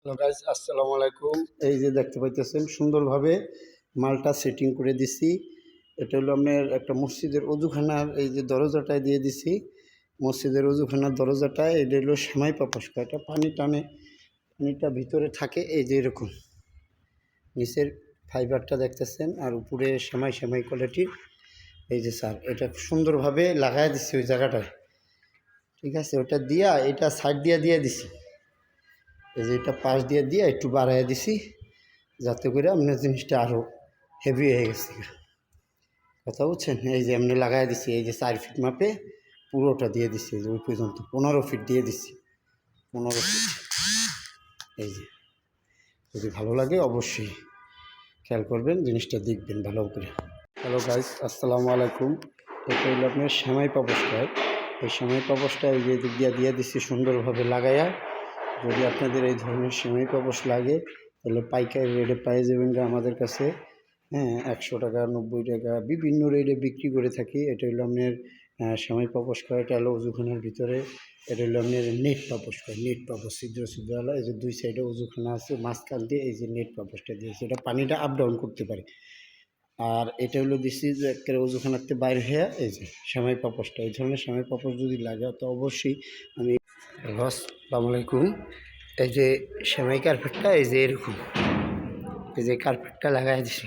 Hello guys, আসসালামু আলাইকুম। এই যে দেখতে পাইতেছেন সুন্দরভাবে মালটা সেটিং করে দিছি। এটা হলো আপনার একটা মসজিদের অজুখানার এই যে দরজাটায় দিয়ে দিছি। মসজিদের অজুখানার দরজাটায় এটা হলো সেমাই পাপোশ, এটা পানি টানে, পানিটা ভিতরে থাকে এই যে এরকম। নিচের ফাইবারটা দেখতেছেন আর উপরে সেমাই সেমাই কোয়ালিটির। এই যে স্যার এটা সুন্দরভাবে লাগাই দিছি ওই জায়গাটায়, ঠিক আছে। ওটা দিয়া এটা সাইড দিয়ে দিছি। এই যে এটা পাশ দিয়ে একটু বাড়াইয়া দিছি যাতে করে আপনার জিনিসটা আরও হেভি হয়ে গেছে। কথা বুঝছেন? এই যে এমনি লাগাই দিছি, এই যে 4 ফিট মাপে পুরোটা দিয়ে দিছি। এই যে ওই পর্যন্ত 15 ফিট দিয়ে দিছি, 15 ফিট। এই যে যদি ভালো লাগে অবশ্যই খেয়াল করবেন, জিনিসটা দেখবেন ভালো করে। হ্যালো গাইস, আসসালামু আলাইকুম। এটা হলো আপনার সেমাই পাপোশটা। এই সেমাই পাপোশটা এই যে দিক দিয়ে দিচ্ছি সুন্দরভাবে লাগাইয়া। যদি আপনাদের এই ধরনের সেমাই পাপোশ লাগে তাহলে পাইকারি রেটে পেয়ে যাবেন আমাদের কাছে। হ্যাঁ, 100 টাকা, 90 টাকা বিভিন্ন রেটে বিক্রি করে থাকি। এটা হলো আপনার সেমাই পাপোশ করা, এটা হলো অজুখানার ভিতরে। এটা হলো আপনার নেট পাপোশ করা, নেট পাপোশ ছিদ্রওয়ালা। এই যে দুই সাইডে অজুখানা আছে, মাঝখান দিয়ে এই যে নেট পাপোশটা দিয়েছে, এটা পানিটা আপ ডাউন করতে পারে। আর এটা হলো দিচ্ছি যে একেবারে অজুখানাতে বাইরে হয়ে এই যে সেমাই পাপোশটা। এই ধরনের সেমাই পাপোশ যদি লাগে তো অবশ্যই আমি। আসসালামু আলাইকুম। এই যে সেমাই কার্পেটটা এই যে এরকম, এই যে কার্পেটটা লাগাই দিছি।